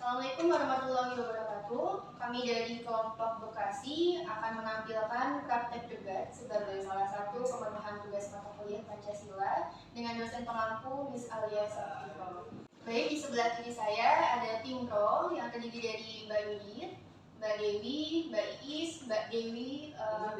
Assalamualaikum warahmatullahi wabarakatuh. Kami dari kelompok Bekasi akan menampilkan praktek debat sebagai salah satu pemenuhan tugas mata kuliah Pancasila dengan dosen pengampu Miss Alia Sabtipro. Baik, di sebelah kiri saya ada tim pro yang terdiri dari Mbak Yudit, Mbak Dewi, Mbak Iis, Mbak Dewi,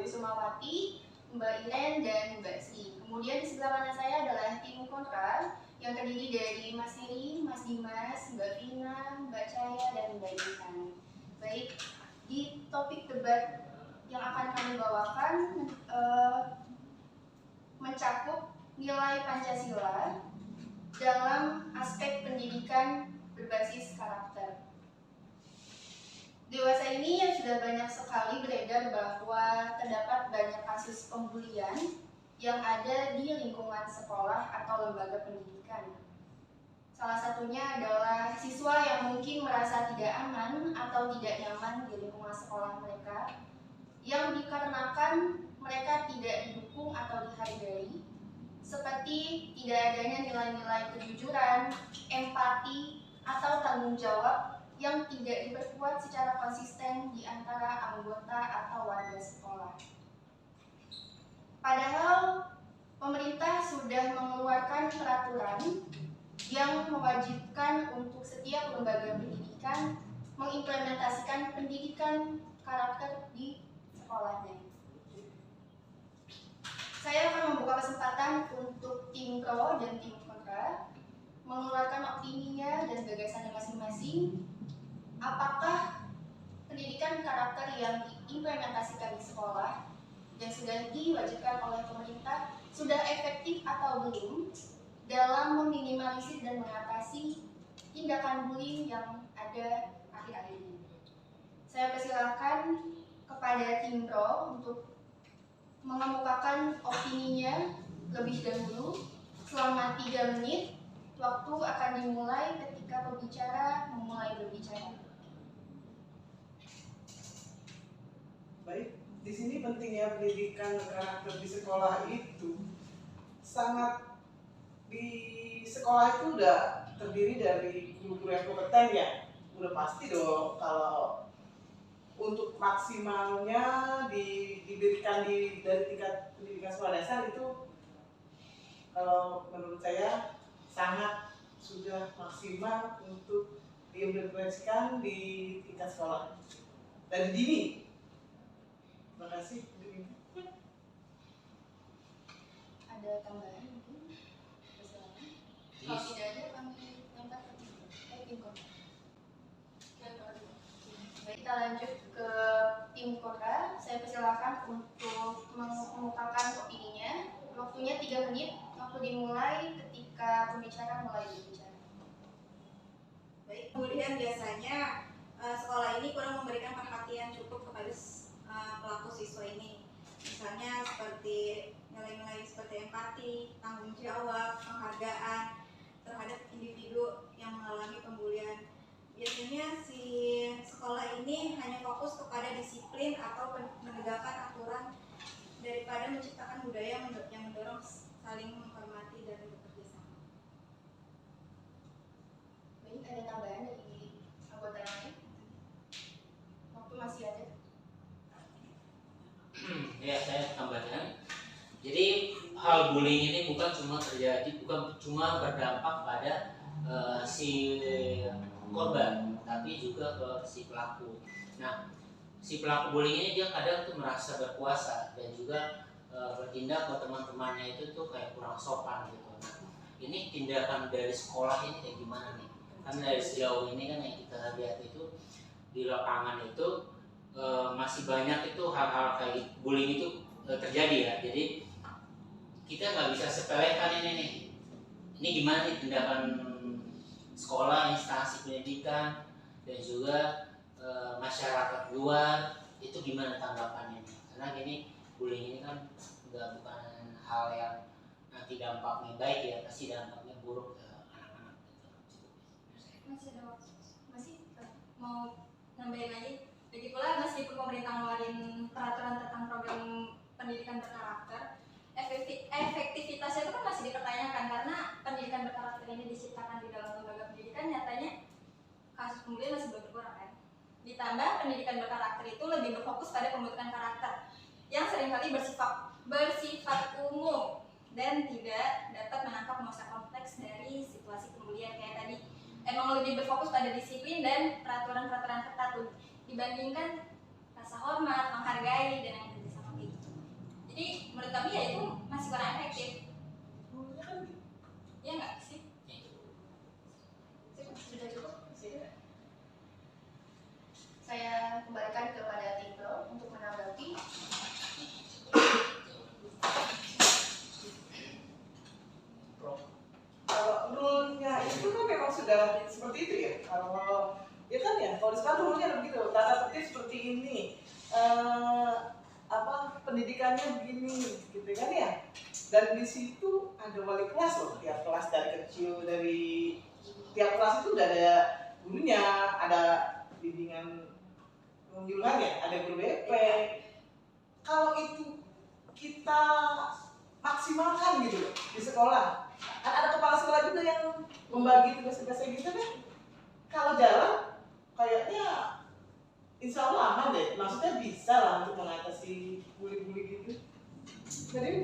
Sumawati, Mbak Iren, dan Mbak Sri. Kemudian di sebelah kanan saya adalah tim kontra yang terdiri dari Mas Heri, Mas Dimas, Mbak Vina, Mbak Cahaya, dan Mbak Intan. Baik, di topik debat yang akan kami bawakan mencakup nilai Pancasila dalam aspek pendidikan berbasis karakter. Dewasa ini yang sudah banyak sekali beredar bahwa terdapat banyak kasus pembulian yang ada di lingkungan sekolah atau lembaga pendidikan. Salah satunya adalah siswa yang mungkin merasa tidak aman atau tidak nyaman di lingkungan sekolah mereka, yang dikarenakan mereka tidak didukung atau dihargai, seperti tidak adanya nilai-nilai kejujuran, empati, atau tanggung jawab yang tidak diperkuat secara konsisten di antara anggota atau warga sekolah. Padahal pemerintah sudah mengeluarkan peraturan yang mewajibkan untuk setiap lembaga pendidikan mengimplementasikan pendidikan karakter di sekolahnya. Saya akan membuka kesempatan untuk tim pro dan tim kontra mengeluarkan opininya dan gagasannya masing-masing. Apakah pendidikan karakter yang diimplementasikan di sekolah yang sudah diwajibkan oleh pemerintah sudah efektif atau belum dalam meminimalisir dan mengatasi tindakan bullying yang ada akhir-akhir ini? Saya persilakan kepada tim pro untuk mengemukakan opininya lebih dahulu selama 3 menit. Waktu akan dimulai ketika pembicara memulai berbicara. Baik, di sini pentingnya pendidikan karakter di sekolah itu sangat, di sekolah itu udah terdiri dari guru-guru yang kompeten ya, udah pasti dong. Kalau untuk maksimalnya diberikan dari tingkat pendidikan sekolah dasar itu, kalau menurut saya sangat sudah maksimal untuk diimplementasikan di tingkat sekolah dari dini. Terima kasih. Ada tambahan mungkin? Silakan. Kalau tidak ada, kami lempar ke tim kontra. Baik, kita lanjut ke tim kontra. Saya persilakan untuk mengemukakan opininya. Waktunya 3 menit. Waktu dimulai ketika pembicara mulai berbicara. Baik, kemudian biasanya sekolah ini kurang memberikan perhatian cukup kepada pelaku siswa ini. Misalnya seperti nilai-nilai seperti empati, tanggung jawab, penghargaan terhadap individu yang mengalami pembulian. Biasanya si sekolah ini hanya fokus kepada disiplin atau menegakkan aturan daripada menciptakan budaya yang mendorong saling menghormati dan bekerja sama. Baik, ada tambahan dari anggota lain? Waktu masih ada. Ya, saya tambahkan. Jadi hal bullying ini bukan cuma berdampak pada si korban, tapi juga ke si pelaku. Nah, si pelaku bullying ini dia kadang tuh merasa berkuasa dan juga bertindak ke teman-temannya itu tuh kayak kurang sopan gitu. Nah, ini tindakan dari sekolah ini kayak gimana nih? Kan dari sejauh ini kan yang kita lihat itu di lapangan itu masih banyak itu hal-hal kayak bullying itu terjadi ya. Jadi kita nggak bisa sepelekan ini nih. Ini gimana nih tindakan sekolah, instansi pendidikan dan juga masyarakat luar itu gimana tanggapannya nih? Karena gini, bullying ini kan bukan hal yang nanti dampaknya baik ya, pasti dampaknya buruk ke anak-anak gitu. Masih ada waktu? Masih mau nambahin lagi? Lagi pula meskipun pemerintah ngeluarin peraturan tentang program pendidikan berkarakter, efektivitasnya itu kan masih dipertanyakan karena pendidikan berkarakter ini diciptakan di dalam lembaga pendidikan, nyatanya kasus pembulian masih Ditambah pendidikan berkarakter itu lebih berfokus pada pembentukan karakter yang seringkali bersifat umum dan tidak dapat menangkap nuansa kompleks dari situasi pembulian. Kayak tadi, emang lebih berfokus pada disiplin dan peraturan-peraturan ketat dibandingkan rasa hormat, menghargai, dan yang kerjasama kayak gitu. Jadi menurut kami ya itu masih kurang efektif. Iya nggak sih? Sudah cukup? Saya kembalikan kepada tim Pro untuk menanggapi. Kalau rule-nya itu kan memang sudah seperti itu ya. Kalau ya kan ya, kalau sekarang rule-nya begitu, tata tertib seperti ini, pendidikannya begini, gitu kan ya. Dan di situ ada wali kelas loh, tiap kelas dari kecil, dari tiap kelas itu udah ada gurunya, ada bimbingan ya, ada guru BP. Kalau itu kita maksimalkan gitu loh di sekolah, kan ada kepala sekolah juga yang membagi tugas-tugas gitu kan. Kalau jalan kayaknya insya Allah aman deh, maksudnya bisa lah untuk mengatasi bully-bully gitu. Jadi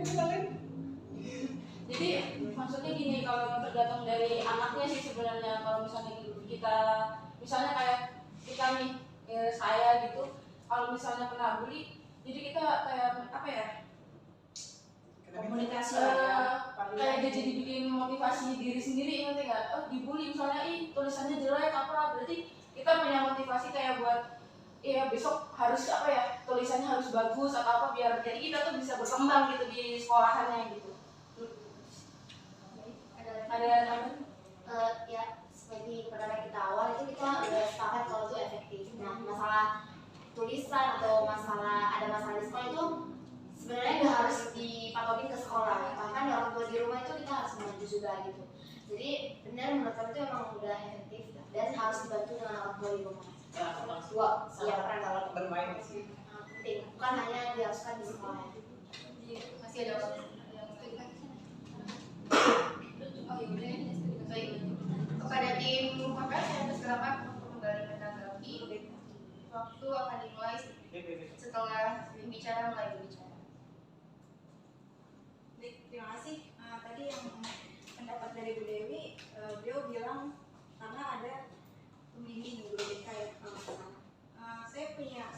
Jadi maksudnya gini, kalau tergantung dari anaknya sih sebenarnya. Kalau misalnya kita, misalnya kayak kita nih, saya gitu, kalau misalnya kena bully, jadi kita kayak apa ya? Komunikasi Kayak dia jadi bikin motivasi diri sendiri, ngerti nggak? Oh dibully misalnya, tulisannya jelek apa, berarti kita punya motivasi kayak buat besok harus apa ya, tulisannya harus bagus atau apa, biar jadi kita tuh bisa berkembang gitu di sekolahannya gitu. Ada tambahan? Ya seperti pertama kita awal itu kita udah sepakat kalau itu efektif. Nah masalah tulisan atau ada masalah di sekolah itu sebenarnya nggak harus dipatokin ke sekolah, bahkan orang tua di rumah itu kita harus membantu juga gitu. Jadi benar menurut kami itu emang udah efektif dan harus dibantu dengan orang tua di rumah. orang tua sama kalau bermain sih Penting, bukan hanya diharuskan di sekolah. Masih ada waktu. Oh iya, udah ya. Baik. Kepada tim maka saya persilakan untuk kembali menanggapi. Waktu akan dimulai setelah pembicara mulai berbicara. Baik, terima kasih. Tadi yang pendapat dari Bu Dewi, beliau bilang karena ada pembimbing guru BK ya kalau nggak salah.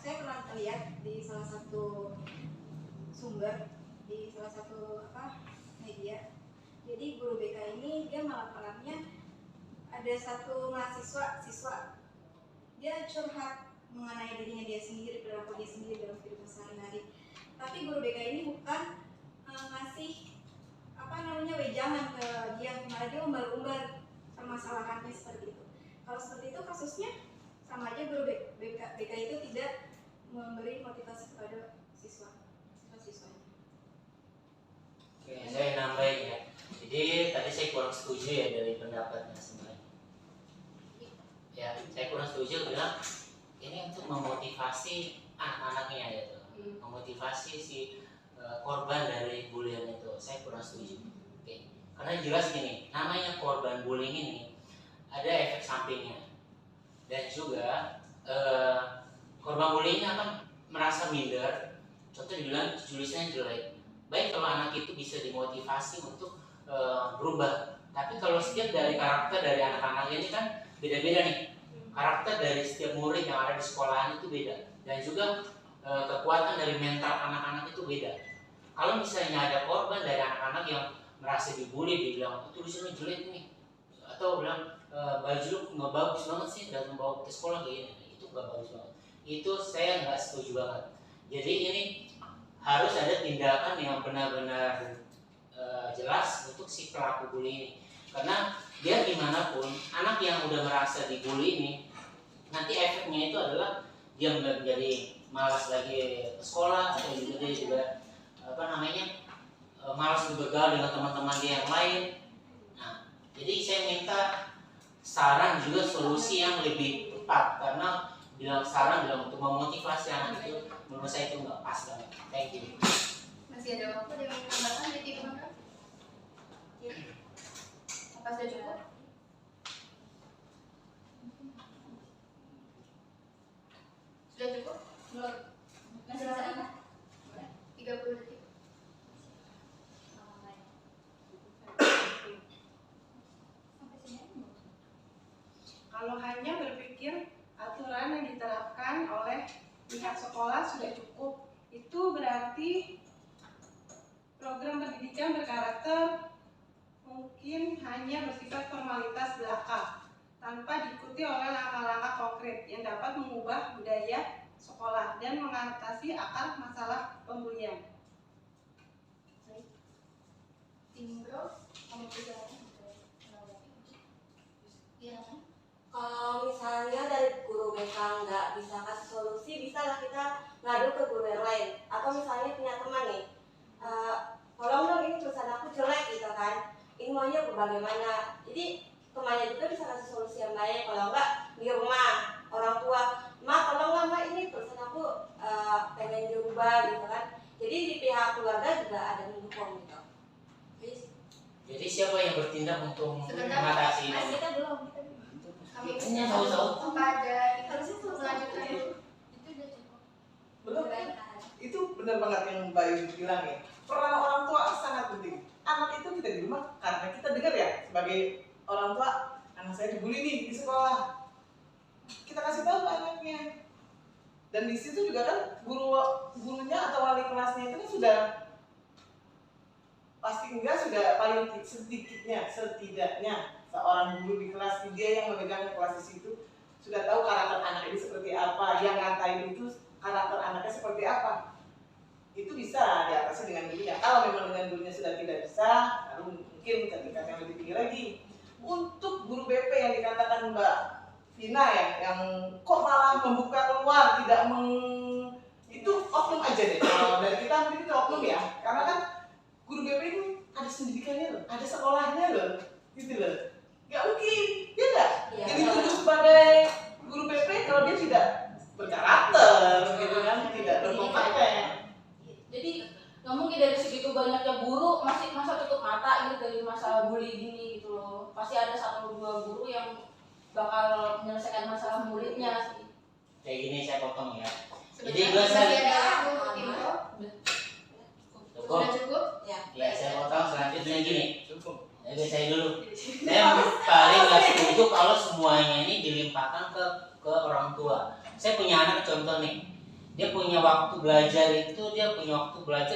Saya pernah lihat di salah satu sumber, di salah satu media. Jadi guru BK ini dia malam-malamnya ada satu siswa dia curhat mengenai dirinya dia sendiri, perilaku dia sendiri dalam kehidupan sehari-hari. Tapi guru BK ini bukan ngasih wejangan ke dia, malah dia umbar-umbar permasalahannya seperti itu. Kalau seperti itu kasusnya sama aja guru BK itu tidak memberi motivasi kepada siswa-siswanya. Oke, saya nambahin ya. Jadi tadi saya kurang setuju ya dari pendapatnya sebenarnya. Ya, saya kurang setuju bilang ini untuk memotivasi anak-anaknya gitu, memotivasi si korban dari bullying itu. Saya kurang setuju. Oke, karena jelas gini, namanya korban bullying ini ada efek sampingnya dan juga korban bullying akan merasa minder. Contoh dibilang tulisannya jelek. Baik kalau anak itu bisa dimotivasi untuk berubah. Tapi kalau setiap dari karakter dari anak-anak ini kan beda-beda nih. Karakter dari setiap murid yang ada di sekolahan itu beda. Dan juga kekuatan dari mental anak-anak itu beda. Kalau misalnya ada korban dari anak-anak yang merasa dibully, dibilang tulisannya jelek nih, atau bilang baju lu nggak bagus banget sih dan membawa ke sekolah kayak gini, itu nggak bagus banget. Itu saya nggak setuju banget. Jadi ini harus ada tindakan yang benar-benar jelas untuk si pelaku bully ini, karena biar gimana pun anak yang udah merasa dibully ini nanti efeknya itu adalah dia menjadi malas lagi ke sekolah, atau juga dia juga malas bergaul dengan teman-teman dia yang lain. Nah, jadi saya minta saran juga solusi yang lebih tepat, karena saran untuk memotivasi anak itu menurut saya itu nggak pas banget. Thank you. Masih ada waktu dengan tambahan dari tim maka? Apa sudah cukup? Kalau hanya berpikir aturan yang diterapkan oleh pihak sekolah sudah cukup, itu berarti program pendidikan berkarakter mungkin hanya bersifat formalitas belaka tanpa diikuti oleh langkah-langkah konkret yang dapat mengubah budaya sekolah dan mengatasi akar masalah pembulian. Tim Bro, kamu juga iya kan? Kalau misalnya dari guru BK nggak bisa kasih solusi, bisa lah kita ngadu ke guru yang lain. Atau misalnya punya teman nih, tolong dong ini tulisan aku jelek gitu kan, ini maunya bagaimana. Jadi temannya juga bisa kasih solusi yang baik. Kalau enggak di rumah orang tua, "Ma, tolonglah Ma, ini tulisan aku pengen dirubah," gitu kan. Jadi di pihak keluarga juga ada mendukung gitu. Jadi siapa yang bertindak untuk Sebentar, mengatasi Mas, ini? kita belum. Kami Ini tahu-tahu. kepada harusnya tuh melanjutkan dulu. Itu udah cukup. Betul. Itu benar banget yang Mbak Yudi bilang ya. Peran orang tua sangat penting. Anak itu kita di rumah karena kita dengar ya sebagai orang tua, anak saya dibully nih di sekolah. Kita kasih tahu ke anaknya. Dan di situ juga kan gurunya atau wali kelasnya itu kan sudah pasti sudah paling setidaknya seorang guru di kelas dia yang memegang kelas di situ sudah tahu karakter anak ini seperti apa, yang ngatain itu karakter anaknya seperti apa. Itu bisa diatasi dengan gurunya. Kalau memang dengan gurunya sudah tidak bisa, lalu mungkin ketika yang lebih tinggi lagi. Untuk guru BP yang dikatakan Mbak Vina ya, yang kok malah membuka keluar, tidak itu oknum aja deh. Kalau dari kita mungkin itu oknum ya, karena kan guru BP itu ada pendidikannya loh, ada sekolahnya loh, gitu loh. Gak mungkin, ya enggak? Iya. Jadi dituduh sebagai guru BP kalau dia tidak berkarakter, gitu kan, tidak berkompeten. Jadi nggak mungkin dari segitu banyaknya guru masa tutup mata gitu dari masalah bully gini gitu loh. Pasti ada 1-2 guru yang bakal menyelesaikan masalah muridnya sih. Kayak gini saya potong ya. Jadi Sebentar, gue masih ada waktu, Tim Bro. cukup. Udah cukup? Ya saya potong selanjutnya gini. Jadi saya dulu. Saya paling nggak setuju kalau semuanya ini dilimpahkan ke orang tua. Saya punya anak contoh nih. Dia punya waktu belajar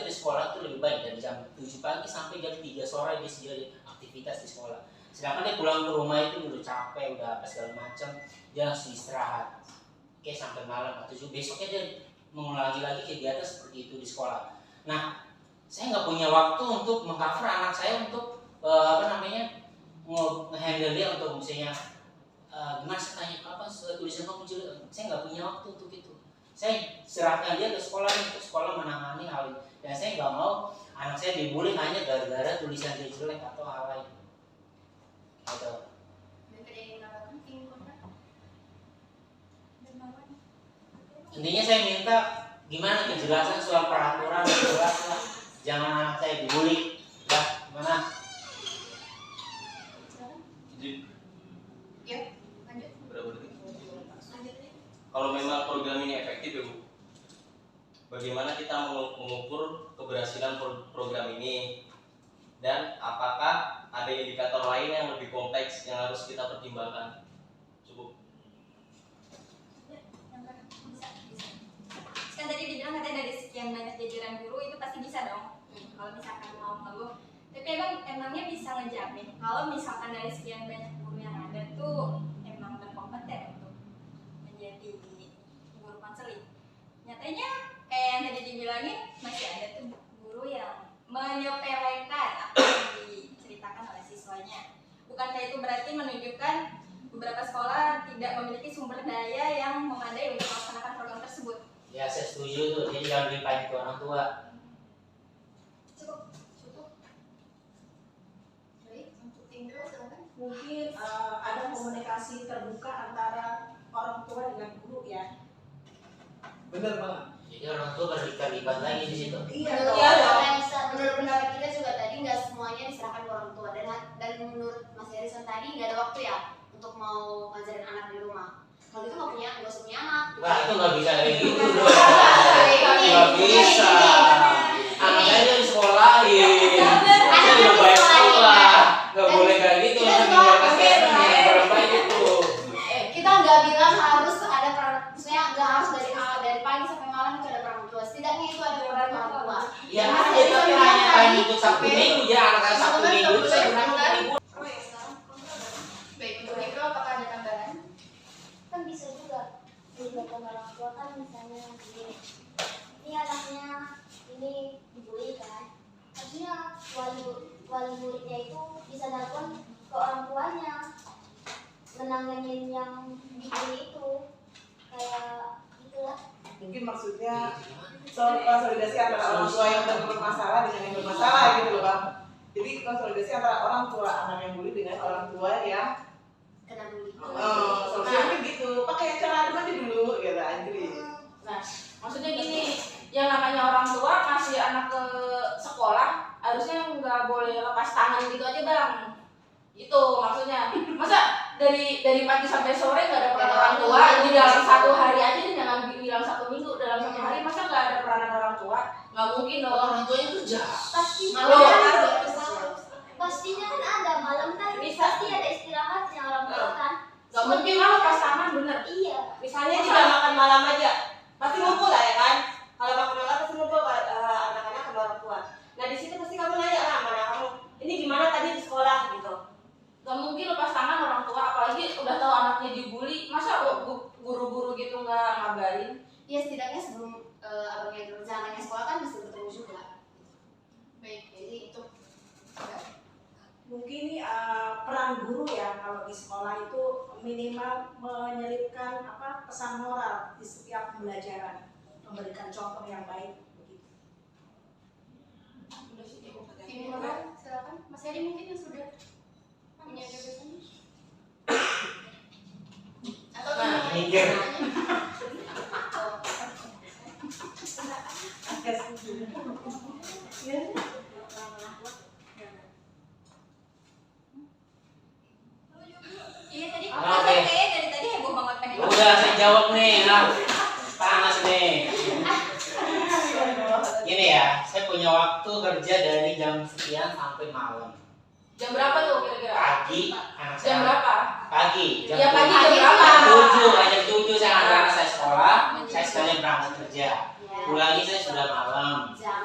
di sekolah itu lebih baik dari jam 7 pagi sampai jam 3 sore dia sudah aktivitas di sekolah. Sedangkan dia pulang ke rumah itu udah capek, udah apa segala macam, dia langsung istirahat. Oke, sampai malam atau besoknya dia mengulangi lagi kegiatan seperti itu di sekolah. Nah, saya nggak punya waktu untuk mengcover anak saya untuk nge-handle dia untuk misalnya gimana saya tanya kapan tulisan kamu jelek, saya nggak punya waktu untuk itu. Saya serahkan dia ke sekolah untuk sekolah menangani hal ini. Dan saya nggak mau anak saya dibully hanya gara-gara tulisan dia jelek atau hal lain. Gitu. Dan tidak ingin menambahkan tim kontak. Intinya saya minta gimana kejelasan soal peraturan yang jelas lah. Jangan anak saya dibully. Ya, gimana? Jadi Ya, lanjut. berapa detik? Kalau memang program ini efektif ya Bu, bagaimana kita mengukur keberhasilan program ini, dan apakah ada indikator lain yang lebih kompleks yang harus kita pertimbangkan? Cukup. Kan tadi dibilang katanya dari sekian banyak jajaran guru itu pasti bisa dong kalau misalkan mau ngeluh. Tapi emangnya bisa ngejamin kalau misalkan dari sekian banyak guru yang ada tuh emang berkompeten untuk menjadi guru konseling. Nyatanya kayak yang tadi dibilangin masih ada tuh guru yang menyepelekan apa yang diceritakan oleh siswanya. Bukankah itu berarti menunjukkan beberapa sekolah tidak memiliki sumber daya yang memadai untuk melaksanakan program tersebut? Ya saya setuju tuh, jadi jangan dilimpahin ke orang tua. Cukup. Baik, untuk tim Bro silakan. Mungkin ada komunikasi terbuka antara orang tua dengan guru ya. Bener banget. Jadi orang tua berlibat lagi di situ. Iya Menurut dong. menurut pendapat kita juga tadi nggak semuanya diserahkan ke orang tua dan menurut Mas Harrison tadi nggak ada waktu ya untuk mau ngajarin anak di rumah. Kalau itu nggak usah punya anak. Wah itu nggak bisa kayak gitu dong. Ini, Nggak bisa. Anak saya udah disekolahin. Saya udah bayar sekolah. Nggak boleh kayak gitu. Langsung tinggal kesehatan yang berbaik itu. time untuk Sabtu Minggu ya, anak Sabtu Minggu saya gunakan libur. Oh ya, sekarang kontrol ada. Baik, untuk Mikro apakah ada tambahan? Kan bisa juga dilibatkan orang tua kan, misalnya gini, ini anaknya ini dibully kan, harusnya wali muridnya itu bisa nelpon ke orang tuanya menanganin yang dibully itu, kayak gitulah. Mungkin maksudnya konsolidasi antara orang tua yang bermasalah dengan yang bermasalah gitu loh Bang. Jadi konsolidasi antara orang tua anak yang bully dengan orang tua yang Kena bully. solusinya mungkin gitu. Pakai cara adem aja dulu gitu Andri. Nah, maksudnya gini, yang namanya orang tua ngasih anak ke sekolah harusnya nggak boleh lepas tangan gitu aja bang. Itu maksudnya. Masa dari pagi sampai sore nggak ada peran orang tua di dalam satu hari aja, nih jangan bilang 1 minggu, dalam 1 hari masa nggak ada peranan orang tua? Nggak mungkin dong. Orang tuanya itu jahat. Pastinya kan ada malam kan, pasti ada istirahatnya orang tua kan. Nggak mungkin lah lepas tangan, bener. Iya. Misalnya juga makan malam aja, pasti ngumpul lah ya kan. Kalau makan malam pasti ngumpul anak-anak sama orang tua. Nah di situ pasti kamu nanya lah sama anak kamu, ini gimana tadi di sekolah gitu. Gak mungkin lepas tangan orang tua, apalagi udah tahu anaknya dibully, masa guru-guru gitu nggak ngabarin? Ya setidaknya sebelum abangnya kerja anaknya sekolah kan mesti ketemu juga. Baik, Jadi itu Mungkin nih peran guru ya kalau di sekolah itu minimal menyelipkan pesan moral di setiap pembelajaran, memberikan contoh yang baik begitu. ini mana? Silakan. Mas Heri mungkin yang sudah punya gagasan. Atau Nah, ini mikir. Iya tadi Ah, oke. kayaknya dari tadi heboh banget pengen. Udah saya jawab nih, nah panas nih. Gini ya, saya punya waktu kerja dari jam sekian sampai malam. Jam berapa tuh kira-kira? Pagi, anak Jam saya. berapa? Pagi, jam Ya pagi 7. jam berapa? Jam 7, jam 7 saya antar anak saya sekolah, saya sekalian berangkat kerja. Pulangnya saya sudah malam. jam.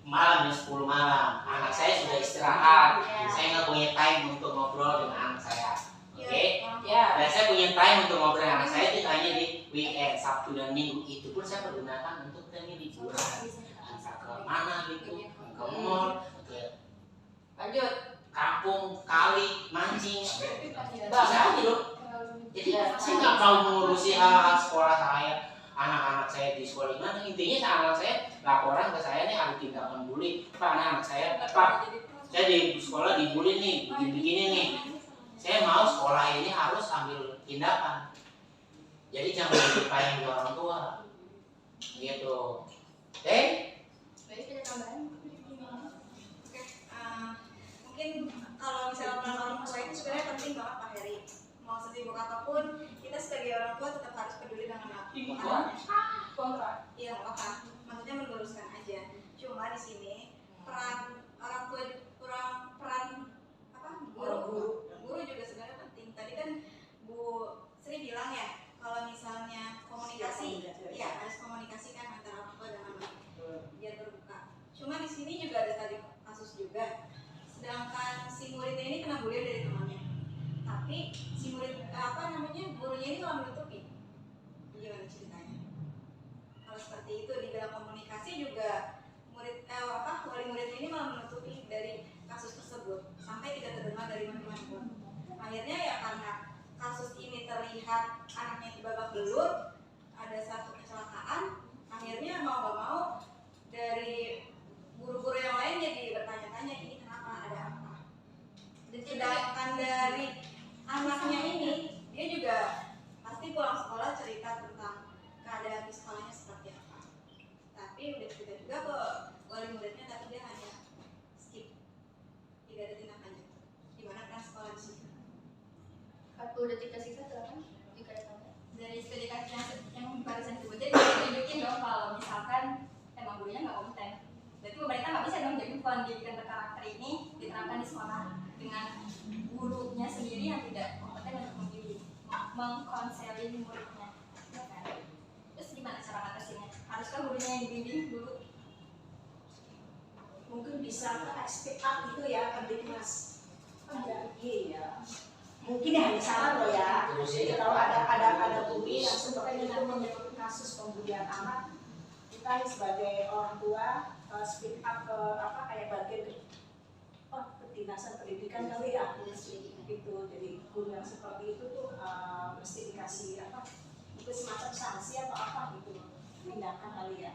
Malam jam 10 malam. Anak saya sudah istirahat. Saya nggak punya time untuk ngobrol dengan anak saya. Oke? Ya. Dan saya punya time untuk ngobrol dengan anak saya itu hanya di weekend, Sabtu dan Minggu. Itu pun saya pergunakan untuk kami liburan. Entah ke mana gitu, ke mall, ke Lanjut. kampung, kali, mancing. Bang. Bisa aja loh. Jadi saya nggak mau mengurusi hal sekolah saya, anak-anak saya di sekolah gimana. Intinya anak saya laporan ke saya nih ada tindakan bully. Pak, anak saya, Pak, saya di sekolah dibully nih, begini-begini nih. Saya mau sekolah ini harus ambil tindakan. Jadi jangan dilupain ke orang tua. Gitu. Oke? Baik, ada tambahan? Oke, mungkin kalau misalnya peran orang tua itu sebenarnya penting banget Pak Heri. Mau sesibuk apapun, kita sebagai orang tua tetap harus peduli dengan anak. Kontra. Iya, nggak apa-apa. Maksudnya meluruskan aja. Cuma di sini peran orang tua peran guru juga sebenarnya penting. Tadi kan Bu Sri bilang ya, kalau misalnya komunikasi, ya harus komunikasikan antara orang tua dan anak biar terbuka. Cuma di sini juga ada tadi kasus juga. Sedangkan si muridnya ini kena bully dari temannya, tapi si murid gurunya ini malah menutupi. Gimana ceritanya? Kalau seperti itu di dalam komunikasi juga wali murid ini malah menutupi dari kasus tersebut sampai tidak terdengar dari teman-teman pun. Akhirnya ya karena kasus ini terlihat anaknya di babak belur, ada satu kecelakaan, akhirnya mau gak mau dari guru-guru yang lain jadi bertanya-tanya ini kenapa, ada apa. Dan sedangkan dari anaknya ini dia juga pasti pulang sekolah cerita tentang keadaan di sekolahnya seperti apa. Tapi udah cerita juga ke wali muridnya, tapi dia hanya skip, tidak ada tindak lanjut. Gimana kan sekolah di sini? 40 detik tersisa, silakan. Jika ada tambahan. Dari studi kasus yang barusan disebutin bisa tunjukin dong kalau misalkan emang gurunya nggak kompeten. Berarti pemerintah nggak bisa dong jadi pendidikan berkarakter ini diterapkan di sekolah dengan gurunya sendiri yang tidak kompeten untuk membimbing, mengkonseling muridnya. Ya kan? Terus gimana cara ngatasinnya? Haruskah gurunya yang dibimbing dulu? bisa ke speak up gitu ya Kerdiknas. Iya. Mungkin ya hanya saran loh ya. Jadi kalau ada bully yang seperti itu menyebut kasus pembulian anak, kita sebagai orang tua speak up ke kayak bagian kedinasan pendidikan kali ya. Gitu. Jadi guru yang seperti itu tuh mesti dikasih itu semacam sanksi atau apa gitu, tindakan kali ya.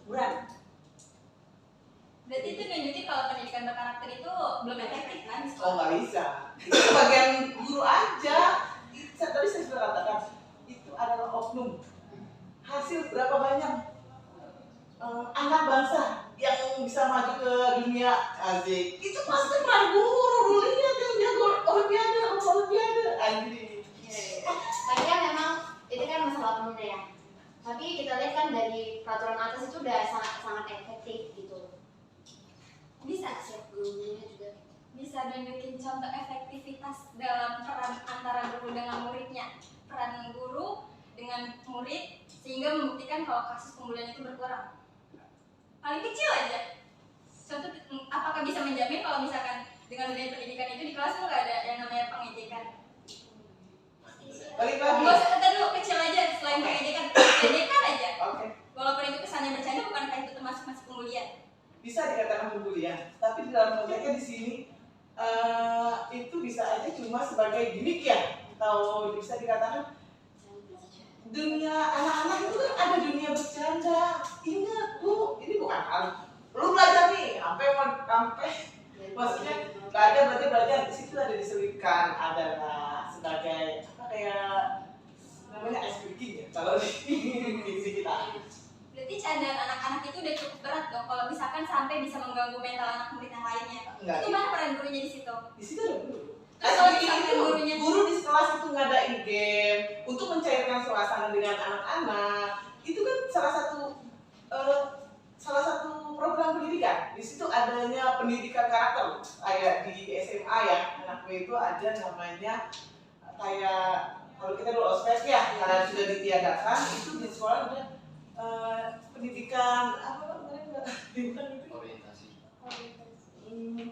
Buran. Berarti itu nunjukin kalau pendidikan berkarakter itu belum efektif kan? Oh nggak bisa. Itu bagian guru aja. Tadi saya sudah katakan itu adalah oknum. Hasil berapa banyak anak bangsa yang bisa maju ke dunia asik. Itu pasti peran guru. Dulu lihat yang jago olimpiade, anjir. Tapi kan memang itu kan masalah umumnya ya. Tapi kita lihat kan dari peraturan atas itu udah sangat efektif gitu. Bisa Siap gurunya juga. bisa nunjukin contoh efektivitas dalam peran antara guru dengan muridnya, peran guru dengan murid, sehingga membuktikan kalau kasus pembulian itu berkurang. Paling kecil aja. Contoh, apakah bisa menjamin kalau misalkan dengan dunia pendidikan itu di kelas tuh nggak ada yang namanya pengejekan? Balik lagi. Nggak usah, kita dulu kecil aja, selain pengejekan aja. Oke. Walaupun itu kesannya bercanda, bukankah itu termasuk masih pembulian? Bisa dikatakan pembulian, tapi di dalam konteksnya di sini itu bisa aja cuma sebagai gimmick ya, atau bisa dikatakan dunia anak-anak itu kan ada dunia bercanda. Ingat Bu, ini bukan hal lu belajar nih, sampai maksudnya belajar di situ ada diselipkan adalah sebagai kayak namanya ice breaking ya kalau di sisi kita. Berarti candaan anak-anak itu udah cukup berat dong kalau misalkan sampai bisa mengganggu mental anak murid yang lainnya. Enggak. Itu mana peran gurunya di situ? Di situ ada guru. Kalau misalkan gurunya Guru di kelas itu ngadain game untuk mencairkan suasana dengan anak-anak. Itu kan salah satu program pendidikan. Di situ adanya pendidikan karakter. Kayak di SMA ya, anakku itu ada namanya kayak kalau kita dulu ospek ya, karena sudah ditiadakan itu di sekolah ada pendidikan Orientasi.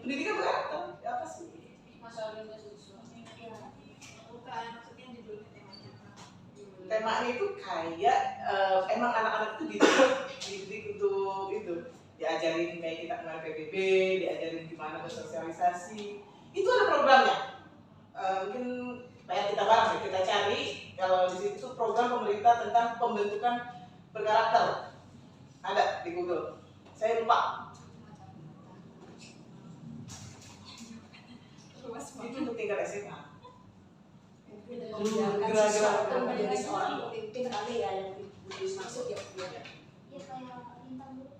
pendidikan karakter apa sih? Masa orientasi siswa. Bukan, maksudnya judulnya temanya apa? Temanya itu kayak emang anak-anak itu dididik untuk itu, diajarin kayak kita kemarin PBB, diajarin gimana bersosialisasi. Itu ada programnya. Mungkin kayak kita bareng ya, kita cari kalau di situ program pemerintah tentang pembentukan berkarakter. Ada di Google. Saya lupa. Itu untuk tingkat SMA. Membiarkan sesuatu menjadi seorang pemimpin kali ya yang dimaksud ya. Ya kayak bintang dulu.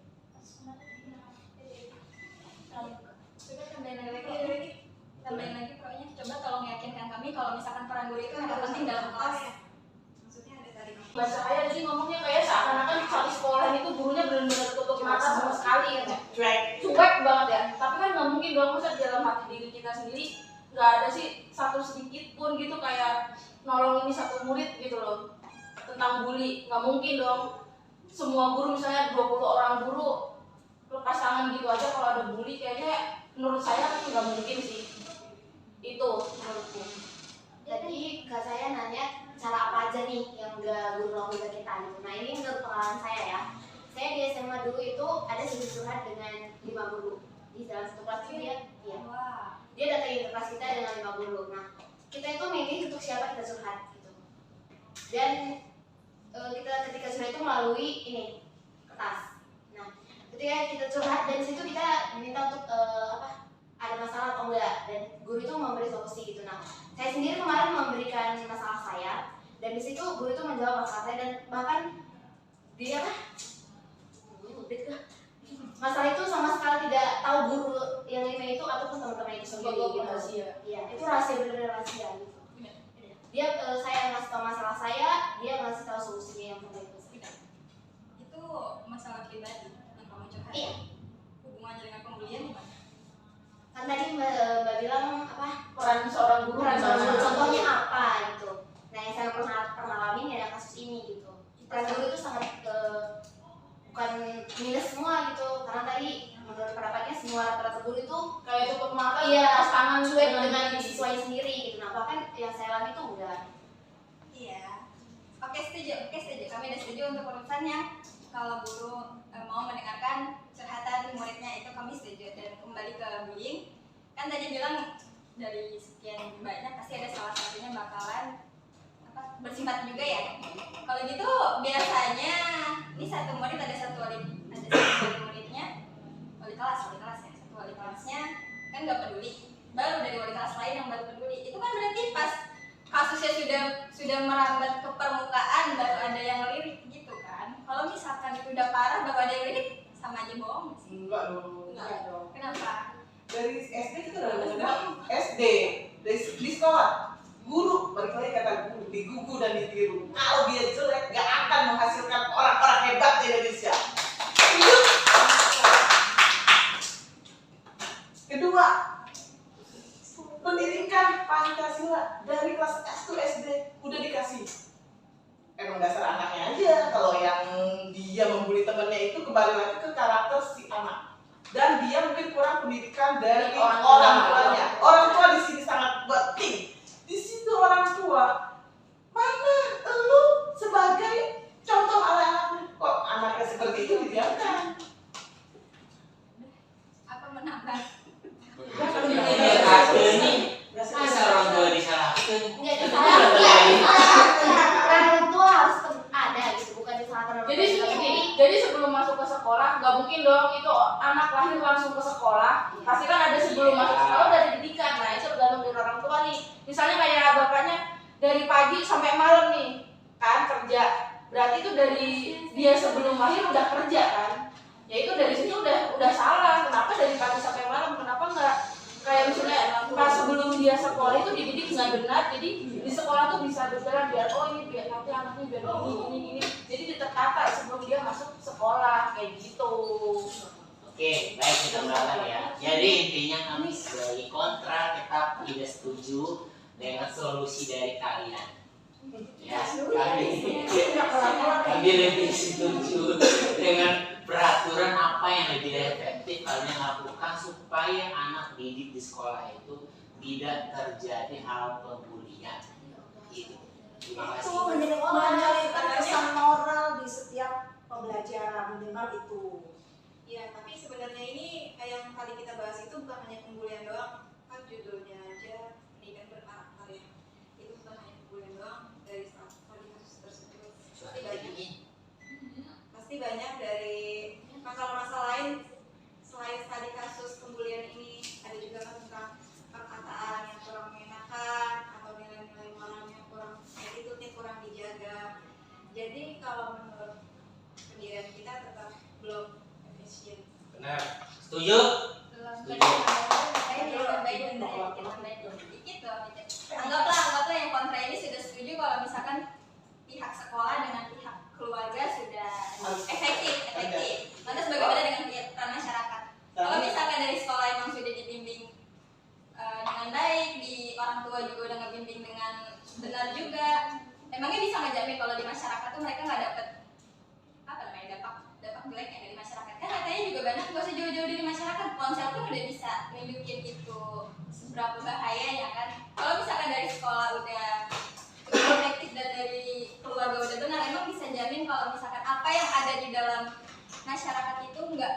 tambahin lagi pokoknya coba tolong meyakinkan kami kalau misalkan peran guru itu ada penting dalam kelas. Maksudnya ada tadi Bahasa saya sih ngomongnya kayak seakan-akan di sekolah itu gurunya benar-benar tutup mata sama sekali ya. Cuek banget ya. Tapi kan nggak mungkin dong, masa di dalam hati diri kita sendiri nggak ada sih satu sedikit pun gitu kayak nolong ini satu murid gitu loh tentang bully. Nggak mungkin dong. Semua guru misalnya 20 orang guru lepas tangan gitu aja kalau ada bully, kayaknya menurut saya nggak mungkin sih. Itu menurutku. Jadi kak saya nanya cara apa aja nih yang udah guru lakukan ke kita gitu. Nah ini menurut pengalaman saya ya. Saya di SMA dulu itu ada sesi curhat dengan 5 guru. Di dalam satu kelas itu dia datangin ke kelas kita dengan 5 guru. Nah kita itu milih untuk siapa kita curhat gitu. Dan kita ketika curhat itu melalui ini kertas. Nah ketika kita curhat dan situ kita diminta untuk ada masalah atau enggak, dan guru itu memberi solusi gitu. Nah saya sendiri kemarin memberikan masalah saya dan di situ guru itu menjawab masalah saya dan bahkan dia masalah itu sama sekali tidak tahu guru yang 5 itu ataupun teman-teman itu sendiri gitu. Rahasia. Iya, itu rahasia, benar-benar rahasia gitu. Dia saya ngasih tahu masalah saya, dia ngasih tahu solusinya yang terbaik buat saya. Itu masalah pribadi yang kamu curhat. Iya. Hubungannya dengan pembulian gimana? Kan tadi Mbak bilang apa? Peran seorang guru Peran seorang guru gimana? contohnya apa gitu. Nah yang saya pernah alami ada kasus ini gitu. Peran guru itu sangat bukan minus semua gitu, karena tadi menurut pendapatnya semua rata-rata guru itu kayak tutup mata, iya pas tangan cuek dengan dengan siswanya sendiri gitu. Nah bahkan yang saya alami itu enggak. Iya. Oke setuju. Kami udah setuju untuk urusan yang kalau guru mau mendengarkan curhatan muridnya itu kami setuju. Dan kembali ke bullying, kan tadi bilang dari sekian banyak pasti ada salah satunya bakalan bersifat juga ya. Kalau gitu biasanya ini satu murid ada satu wali muridnya, wali kelas ya, satu wali kelasnya kan nggak peduli, baru dari wali kelas lain yang baru peduli. Itu kan berarti pas kasusnya sudah merambat ke permukaan baru ada yang lirik gitu kan. Kalau misalkan itu udah parah baru ada yang lirik, sama aja bohong sih. Enggak dong. Kenapa? Dari SD kita udah mengenal SD di sekolah guru, balik lagi kata guru, digugu dan ditiru. Kalau dia jelek gak akan menghasilkan orang-orang hebat di Indonesia. Kedua, pendidikan Pancasila dari kelas 1 SD udah dikasih. Emang dasar anaknya aja, kalau yang dia membuli temennya itu kembali lagi ke karakter si anak. Dan dia mungkin kurang pendidikan dari orang tuanya. Orang tua di sini sangat penting. Di situ orang tua, mana lu sebagai contoh anak-anaknya? Kok anaknya seperti itu dibiarkan? Apa menambah? Masa orang tua disalahkan? Enggak disalahkan. Orang tua harus ada gitu, bukan disalahkan. Jadi sebelum masuk ke sekolah nggak mungkin dong itu anak lahir langsung ke sekolah, pasti kan ada sebelum masuk sekolah udah dididikan. Nah itu tergantung dari orang tua nih. Misalnya kayak bapaknya dari pagi sampai malam nih kan kerja, berarti itu dari dia sebelum lahir udah kerja kan? Ya itu dari situ udah salah. Kenapa dari pagi sampai malam? Kenapa nggak kayak misalnya pas sebelum dia sekolah itu dididik nggak benar, jadi di sekolah tuh bisa berjalan biar ini biar nanti anaknya biar ini, jadi ditata sebelum dia masuk sekolah kayak gitu. Oke, baik kita ulangan ya. Jadi intinya kami sebagai kontra tetap tidak setuju dengan solusi dari kalian. Ya, kami lebih setuju dengan peraturan apa yang lebih efektif kalian lakukan supaya anak didik di sekolah itu tidak terjadi hal pembulian. Gitu. Terima Itu kasih. menanyakan pesan moral di setiap pembelajaran minimal itu. Ya, tapi sebenarnya ini yang tadi kita bahas itu bukan hanya pembulian doang, kan judulnya aja pendidikan berkarakter ya. Itu bukan hanya pembulian doang dari kasus tersebut. Pasti banyak dari masalah-masalah lain selain tadi kasus pembulian ini. Ada juga kan tentang perkataan yang kurang mengenakan atau nilai-nilai moralnya kurang, attitude-nya kurang dijaga. Jadi kalau menurut pendirian kita tetap belum efisien. Benar. Setuju? Anggaplah yang kontra ini sudah setuju kalau misalkan pihak sekolah dengan pihak keluarga sudah efektif. Lantas bagaimana dengan peran masyarakat? Kalau misalkan dari sekolah emang sudah dibimbing dengan baik, di orang tua juga udah ngebimbing dengan benar juga, emangnya bisa ngejamin kalau di masyarakat tuh mereka nggak dapet dampak jelek yang dari masyarakat? Kan katanya juga banyak, gak usah jauh-jauh dari masyarakat, ponsel pun udah bisa nunjukin itu seberapa bahayanya kan. Kalau misalkan dari sekolah udah cukup efektif dan dari keluarga udah benar, emang bisa jamin kalau misalkan apa yang ada di dalam masyarakat itu nggak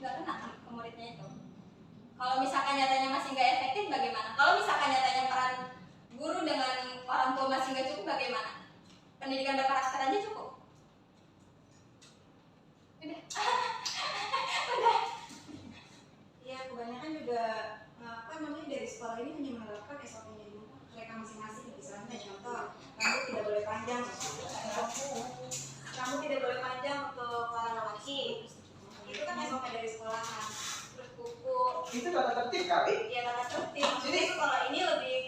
kena ke muridnya itu? Kalau misalkan nyatanya masih nggak efektif bagaimana? Kalau misalkan nyatanya peran guru dengan orang tua masih nggak cukup bagaimana? Pendidikan berkarakter aja cukup? Udah. Ya kebanyakan juga dari sekolah ini hanya menerapkan SOP-nya dulu mereka masing-masing. Misalnya contoh, rambut tidak boleh panjang untuk para lelaki. Itu kan SOP dari sekolahan. Terus kuku. Itu tata tertib kali. Ya tata tertib. Jadi sekolah ini lebih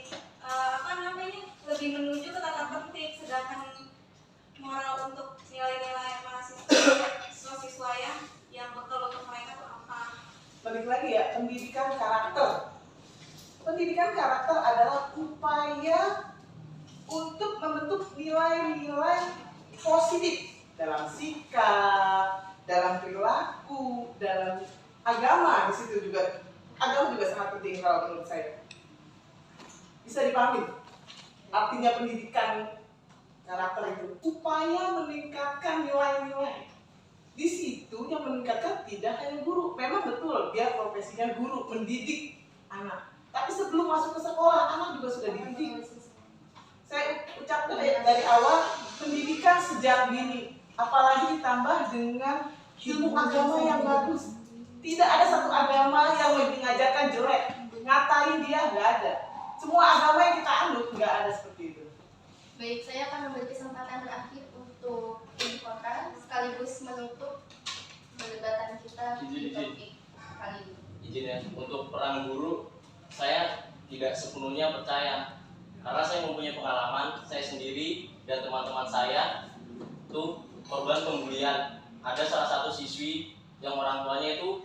lebih menuju ke tata tertib, sedangkan moral untuk nilai-nilai mahasiswa yang betul untuk mereka itu apa? Balik lagi ya, pendidikan karakter. Pendidikan karakter adalah upaya untuk membentuk nilai-nilai positif dalam sikap, dalam perilaku, dalam agama di situ juga. Agama juga sangat penting kalau menurut saya. Bisa dipahami. Artinya pendidikan karakter itu upaya meningkatkan nilai-nilai. Di situ yang meningkatkan tidak hanya guru. Memang betul dia profesinya guru, mendidik anak. Tapi sebelum masuk ke sekolah, anak juga sudah dididik. Saya ucapkan dari awal, pendidikan sejak dini, apalagi ditambah dengan ilmu agama yang bagus. Tidak ada satu agama yang mengajarkan jelek, ngatain dia, nggak ada. Semua agama yang kita anut nggak ada seperti itu. Baik, saya akan memberi kesempatan terakhir untuk tim kontra sekaligus menutup perdebatan kita di topik kali ini. Izin ya, untuk peran guru saya tidak sepenuhnya percaya karena saya mempunyai pengalaman, saya sendiri dan teman-teman saya itu korban pembulian. Ada salah satu siswi yang orang tuanya itu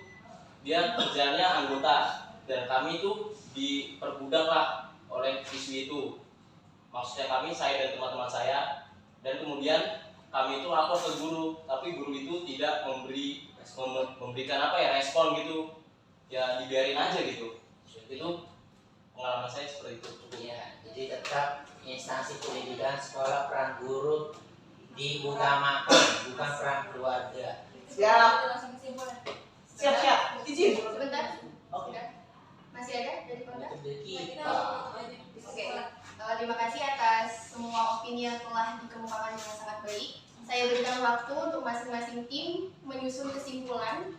dia kerjanya anggota dan kami itu diperbudak lah oleh siswi itu. Maksudnya kami, saya dan teman-teman saya, dan kemudian kami itu lapor ke guru, tapi guru itu tidak memberikan respon gitu, ya dibiarin aja gitu. Itu pengalaman saya seperti itu. Ya, jadi tetap instansi pendidikan sekolah peran guru diutamakan, bukan peran keluarga. Siap. Langsung kesimpulan. Siap. Izin. Sebentar. Oke. Masih ada dari kontra? Oke. Terima kasih atas semua opini yang telah dikemukakan dengan sangat baik. Saya berikan waktu untuk masing-masing tim menyusun kesimpulan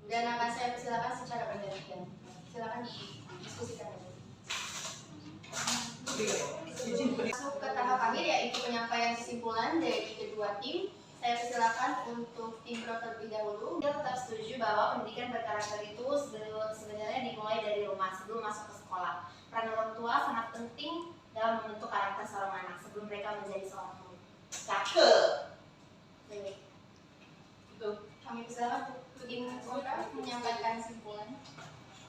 dan akan saya persilakan secara bergantian. Silakan didiskusikan. Masuk ke tahap akhir yaitu penyampaian kesimpulan dari kedua tim. Saya persilakan untuk tim pro terlebih dahulu. Dia tetap setuju bahwa pendidikan berkarakter itu sebenarnya dimulai dari rumah sebelum masuk ke sekolah. Peran orang tua sangat penting dalam membentuk karakter seorang anak sebelum mereka menjadi seorang murid. Cakep. Baik. Kami persilakan untuk tim kontra menyampaikan kesimpulan.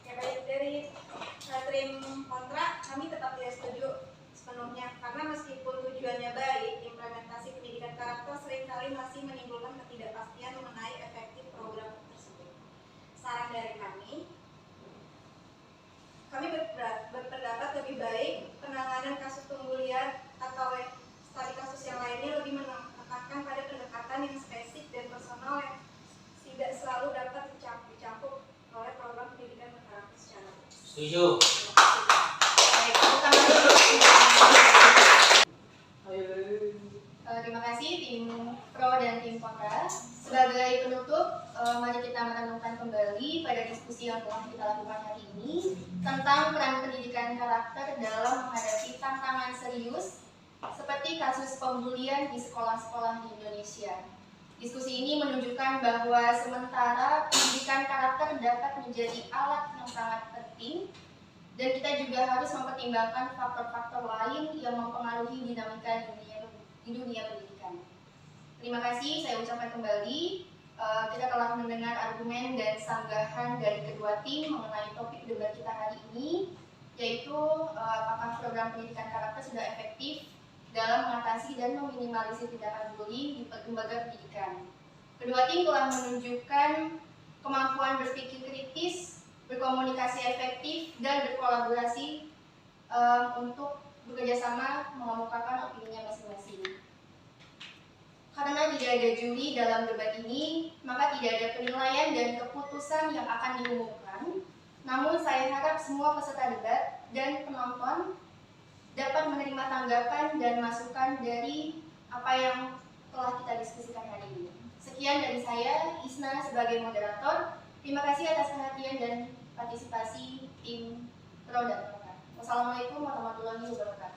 Ya, baik, dari tim kontra kami tetap tidak setuju sepenuhnya karena meskipun tujuannya baik, implementasi pendidikan karakter seringkali masih menimbulkan ketidakpastian mengenai efektif program tersebut. Saran dari kami berpendapat lebih baik penanganan kasus pembulian atau studi kasus yang lainnya lebih menekankan pada pendekatan yang spesifik dan personal yang tidak selalu dapat dicampur oleh program pendidikan berkarakter secara luas. Setuju. Baik, terima kasih tim pro dan tim kontra. Sebagai penutup, mari kita merenungkan kembali pada diskusi yang telah kita lakukan hari ini tentang peran pendidikan karakter dalam menghadapi tantangan serius seperti kasus pembulian di sekolah-sekolah di Indonesia. Diskusi ini menunjukkan bahwa sementara pendidikan karakter dapat menjadi alat yang sangat penting, dan kita juga harus mempertimbangkan faktor-faktor lain yang mempengaruhi dinamika di dunia pendidikan. Terima kasih, saya ucapkan kembali. Kita telah mendengar argumen dan sanggahan dari kedua tim mengenai topik debat kita hari ini, yaitu apakah program pendidikan karakter sudah efektif dalam mengatasi dan meminimalisir tindakan bullying di lembaga pendidikan. Kedua tim telah menunjukkan kemampuan berpikir kritis, berkomunikasi efektif, dan berkolaborasi untuk bekerjasama mengemukakan opininya masing-masing. Karena tidak ada juri dalam debat ini, maka tidak ada penilaian dan keputusan yang akan diumumkan. Namun saya harap semua peserta debat dan penonton dapat menerima tanggapan dan masukan dari apa yang telah kita diskusikan hari ini. Sekian dari saya, Isna sebagai moderator. Terima kasih atas perhatian dan partisipasi tim pro dan kontra. Wassalamualaikum warahmatullahi wabarakatuh.